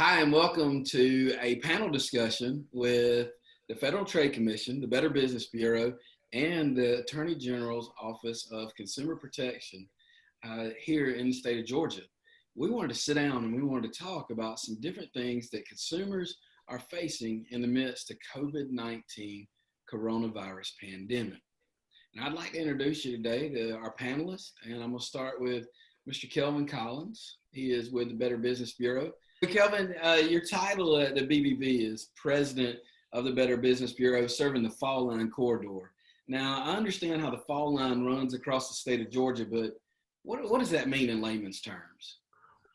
Hi, and welcome to a panel discussion with the Federal Trade Commission, the Better Business Bureau, and the Attorney General's Office of Consumer Protection here in the state of Georgia. We wanted to sit down and we wanted to talk about some different things that consumers are facing in the midst of COVID-19 coronavirus pandemic. And I'd like to introduce you today to our panelists, and I'm going to start with Mr. Kelvin Collins. He is with the Better Business Bureau. Kelvin, your title at the BBB is President of the Better Business Bureau, serving the Fall Line Corridor. Now, I understand how the Fall Line runs across the state of Georgia, but what does that mean in layman's terms?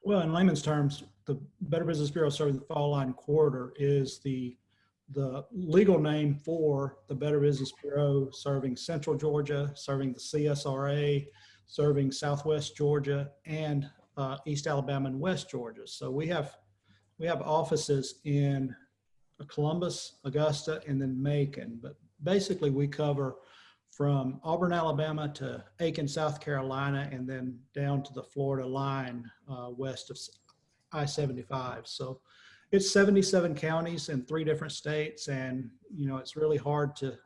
Well, in layman's terms, the Better Business Bureau serving the Fall Line Corridor is the legal name for the Better Business Bureau serving Central Georgia, serving the CSRA, serving Southwest Georgia, and East Alabama and West Georgia. So we have offices in Columbus, Augusta, and then Macon. But basically, we cover from Auburn, Alabama to Aiken, South Carolina, and then down to the Florida line west of I-75. So it's 77 counties in 3 different states, and it's really hard to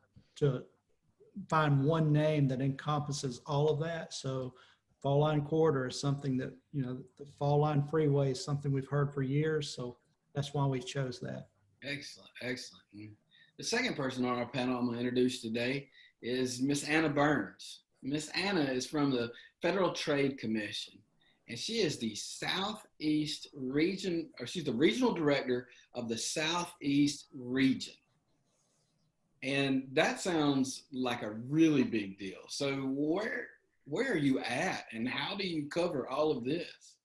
find one name that encompasses all of that. So Fall Line Corridor is something that, the Fall Line Freeway is something we've heard for years, so that's why we chose that. Excellent, excellent. The second person on our panel I'm going to introduce today is Miss Anna Burns. Miss Anna is from the Federal Trade Commission, and she is the Southeast Region, or she's the Regional Director of the Southeast Region. And that sounds like a really big deal. So where are you at, and how do you cover all of this?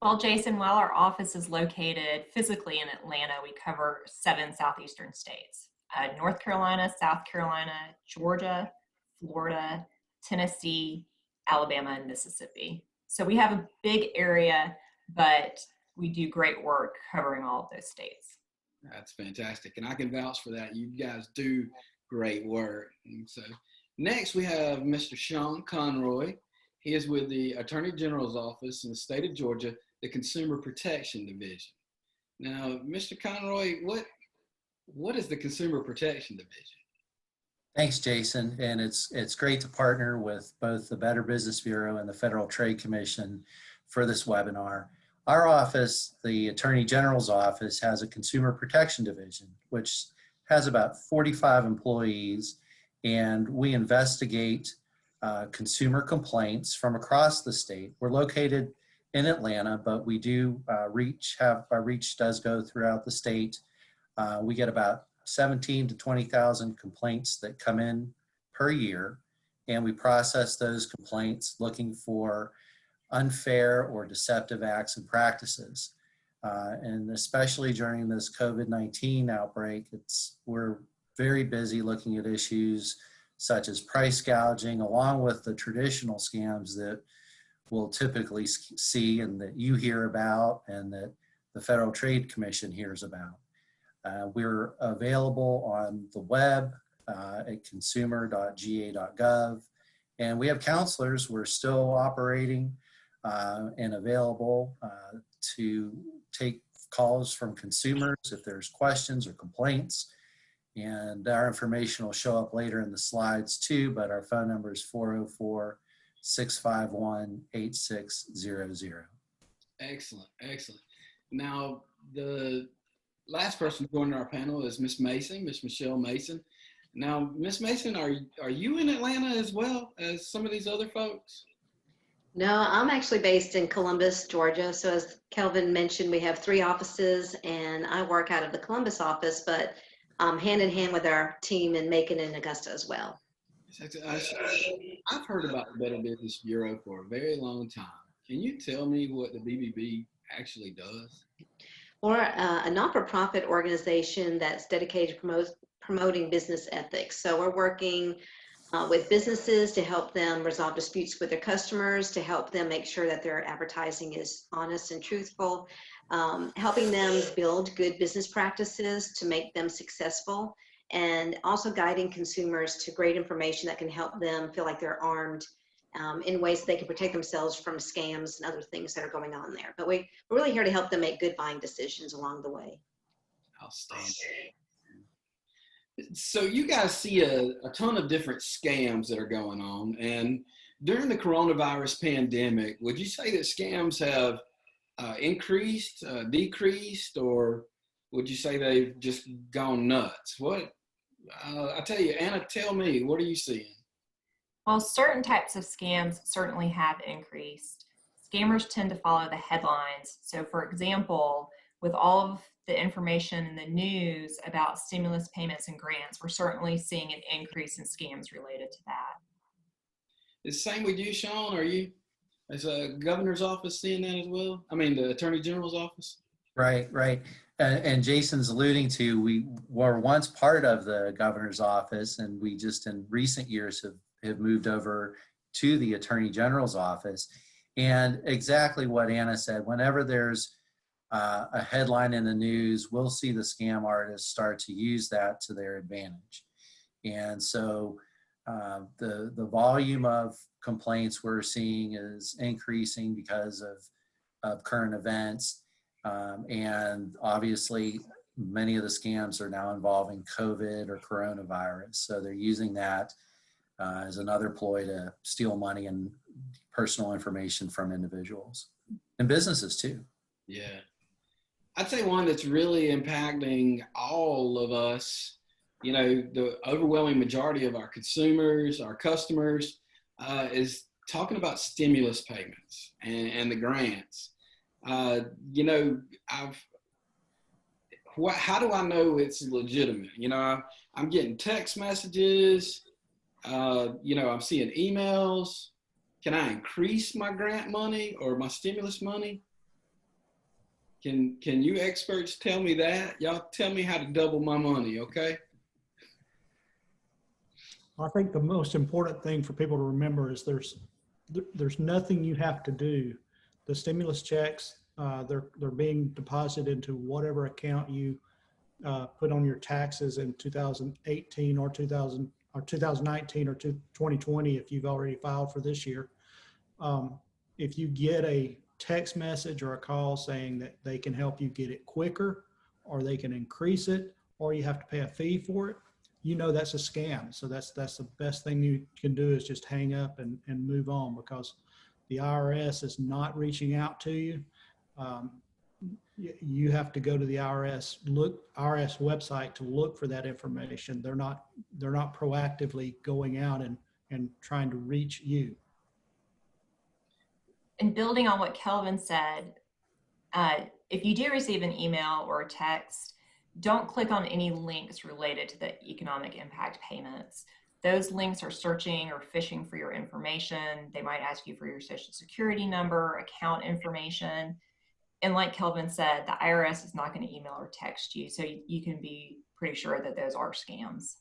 Well, Jason, while our office is located physically in Atlanta, we cover 7 southeastern states: North Carolina, South Carolina, Georgia, Florida, Tennessee, Alabama, and Mississippi. So we have a big area, but we do great work covering all of those states. That's fantastic, and I can vouch for that. You guys do great work. And so next, we have Mr. Sean Conroy. He is with the Attorney General's Office in the state of Georgia, the Consumer Protection Division. Now, Mr. Conroy, what is the Consumer Protection Division? Thanks, Jason. And it's great to partner with both the Better Business Bureau and the Federal Trade Commission for this webinar. Our office, the Attorney General's Office, has a Consumer Protection Division, which has about 45 employees, and we investigate consumer complaints from across the state. We're located in Atlanta, but we do our reach does go throughout the state. We get about 17 to 20,000 complaints that come in per year, and we process those complaints looking for unfair or deceptive acts and practices. And especially during this COVID-19 outbreak, we're very busy looking at issues such as price gouging, along with the traditional scams that we'll typically see and that you hear about and that the Federal Trade Commission hears about. We're available on the web at consumer.ga.gov, and we have counselors. We're still operating and available to take calls from consumers if there's questions or complaints. And our information will show up later in the slides too, but our phone number is 404-651-8600. Excellent, excellent. Now, the last person joining our panel is Miss Mason, Miss Michelle Mason. Now, Miss Mason, are you in Atlanta as well as some of these other folks? No, I'm actually based in Columbus, Georgia. So as Kelvin mentioned, we have 3 offices, and I work out of the Columbus office, but hand in hand with our team in Macon and Augusta as well. I've heard about the Better Business Bureau for a very long time. Can you tell me what the BBB actually does? We're a not-for-profit organization that's dedicated to promoting business ethics. So we're working with businesses to help them resolve disputes with their customers, to help them make sure that their advertising is honest and truthful, helping them build good business practices to make them successful, and also guiding consumers to great information that can help them feel like they're armed in ways that they can protect themselves from scams and other things that are going on there. But we're really here to help them make good buying decisions along the way. Outstanding. So you guys see a ton of different scams that are going on. And during the coronavirus pandemic, would you say that scams have increased, decreased, or would you say they've just gone nuts? I tell you, Anna, tell me, what are you seeing? Well, certain types of scams certainly have increased. Scammers tend to follow the headlines. So for example, with all of the information in the news about stimulus payments and grants, we're certainly seeing an increase in scams related to that. Is the same with you, Sean? Are you, as a governor's office, seeing that as well? I mean, the attorney general's office? Right, right. And Jason's alluding to, we were once part of the governor's office, and we just in recent years have moved over to the attorney general's office. And exactly what Anna said, whenever there's a headline in the news, we'll see the scam artists start to use that to their advantage. And so the volume of complaints we're seeing is increasing because of current events. And obviously, many of the scams are now involving COVID or coronavirus. So they're using that as another ploy to steal money and personal information from individuals and businesses too. Yeah. I'd say one that's really impacting all of us, you know, the overwhelming majority of our consumers, our customers, is talking about stimulus payments and the grants. You know, how do I know it's legitimate? You know, I'm getting text messages, you know, I'm seeing emails. Can I increase my grant money or my stimulus money? Can you experts tell me that? Y'all tell me how to double my money, okay? I think the most important thing for people to remember is there's nothing you have to do. The stimulus checks, they're being deposited into whatever account you put on your taxes in 2018 or 2019 or 2020 if you've already filed for this year. If you get a text message or a call saying that they can help you get it quicker, or they can increase it, or you have to pay a fee for it, you know that's a scam. So that's the best thing you can do is just hang up and move on, because the IRS is not reaching out to you. You have to go to the IRS website to look for that information. They're not proactively going out and trying to reach you. And building on what Kelvin said, if you do receive an email or a text, don't click on any links related to the economic impact payments. Those links are searching or fishing for your information. They might ask you for your social security number, account information. And like Kelvin said, the IRS is not going to email or text you, so you can be pretty sure that those are scams.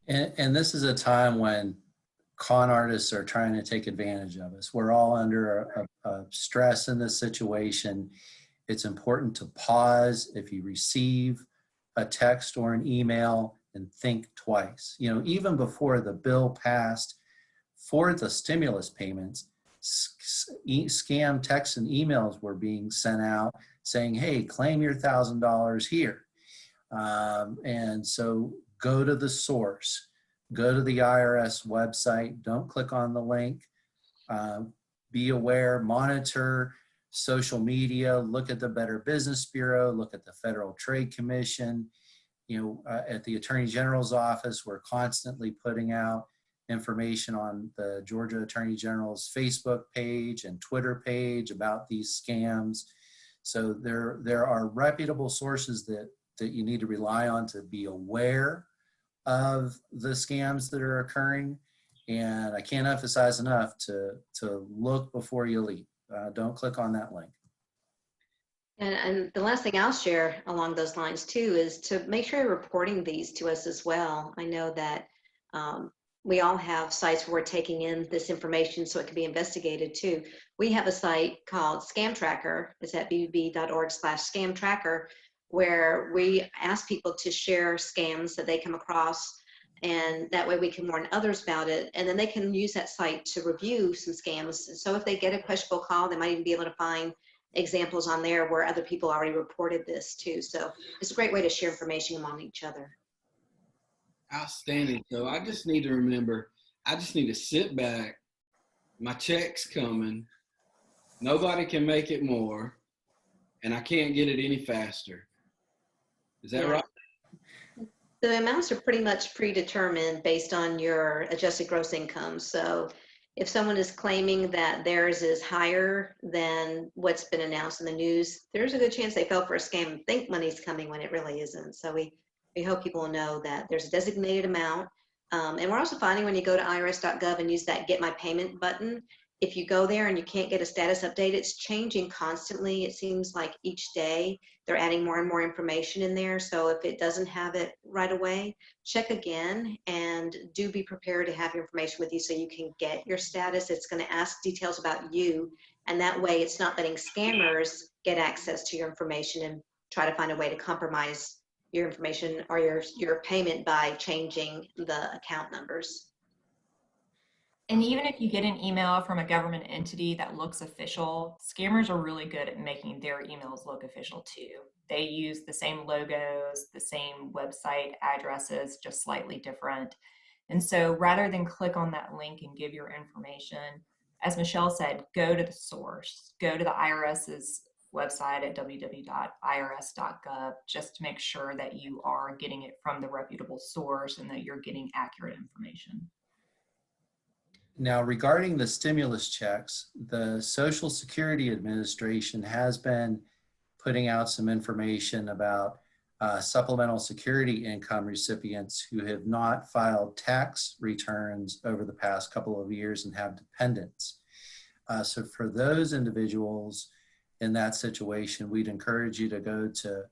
And this is a time when con artists are trying to take advantage of us. We're all under a stress in this situation. It's important to pause if you receive a text or an email and think twice. You know, even before the bill passed for the stimulus payments, scam texts and emails were being sent out saying, hey, claim your $1,000 here. And so go to the source. Go to the IRS website. Don't click on the link. Be aware, monitor social media, look at the Better Business Bureau, look at the Federal Trade Commission. You know, at the Attorney General's office, we're constantly putting out information on the Georgia Attorney General's Facebook page and Twitter page about these scams. So there are reputable sources that you need to rely on to be aware of the scams that are occurring. And I can't emphasize enough to look before you leap. Don't click on that link. And the last thing I'll share along those lines too is to make sure you're reporting these to us as well. I know that we all have sites where we're taking in this information so it can be investigated too. We have a site called Scam Tracker. It's at bbb.org/scam tracker, where we ask people to share scams that they come across And that way we can warn others about it. And then they can use that site to review some scams. And so if they get a questionable call, they might even be able to find examples on there where other people already reported this too. So it's a great way to share information among each other. Outstanding. So I just need to remember, I just need to sit back. My check's coming. Nobody can make it more, and I can't get it any faster. Is that right? The amounts are pretty much predetermined based on your adjusted gross income. So if someone is claiming that theirs is higher than what's been announced in the news, there's a good chance they fell for a scam and think money's coming when it really isn't. So we hope people know that there's a designated amount. And we're also finding when you go to irs.gov and use that Get My Payment button, if you go there and you can't get a status update, it's changing constantly. It seems like each day they're adding more and more information in there. So if it doesn't have it right away, check again, and do be prepared to have your information with you so you can get your status. It's going to ask details about you, and that way it's not letting scammers get access to your information and try to find a way to compromise your information or your payment by changing the account numbers. And even if you get an email from a government entity that looks official, scammers are really good at making their emails look official too. They use the same logos, the same website addresses, just slightly different. And so rather than click on that link and give your information, as Michelle said, go to the source, go to the IRS's website at www.irs.gov just to make sure that you are getting it from the reputable source and that you're getting accurate information. Now, regarding the stimulus checks, the Social Security Administration has been putting out some information about supplemental security income recipients who have not filed tax returns over the past couple of years and have dependents. So for those individuals in that situation, we'd encourage you to go to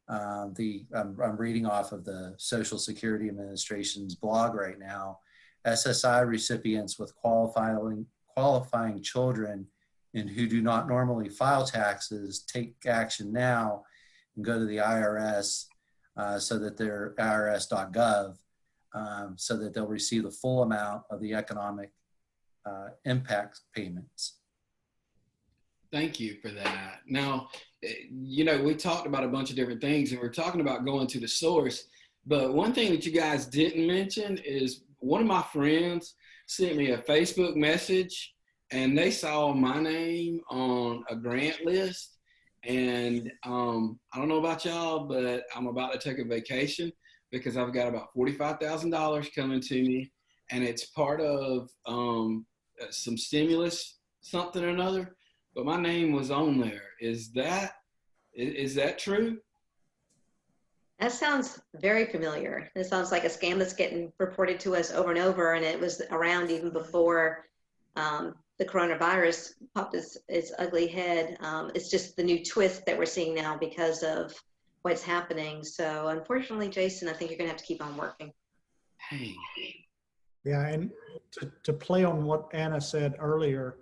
I'm reading off of the Social Security Administration's blog right now. SSI recipients with qualifying children and who do not normally file taxes take action now and go to the IRS so that they're irs.gov so that they'll receive the full amount of the economic impact payments. Thank you for that. Now, you know, we talked about a bunch of different things and we're talking about going to the source, but one thing that you guys didn't mention is one of my friends sent me a Facebook message and they saw my name on a grant list. And I don't know about y'all, but I'm about to take a vacation because I've got about $45,000 coming to me, and it's part of some stimulus, something or another. But my name was on there. Is that true? That sounds very familiar. It sounds like a scam that's getting reported to us over and over, and it was around even before the coronavirus popped its ugly head. It's just the new twist that we're seeing now because of what's happening. So unfortunately, Jason, I think you're gonna have to keep on working. Hey. Yeah, and to play on what Anna said earlier,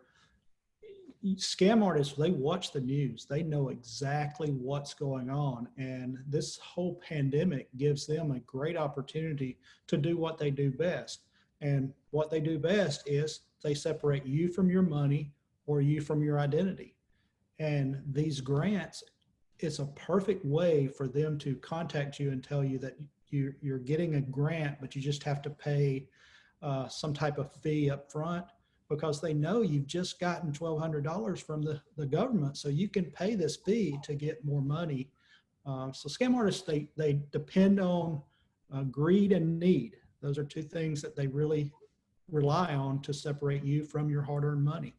scam artists, they watch the news. They know exactly what's going on. And this whole pandemic gives them a great opportunity to do what they do best. And what they do best is they separate you from your money or you from your identity. And these grants, it's a perfect way for them to contact you and tell you that you're getting a grant, but you just have to pay some type of fee up front, because they know you've just gotten $1,200 from the government, so you can pay this fee to get more money. So scam artists, they depend on greed and need. Those are two things that they really rely on to separate you from your hard-earned money.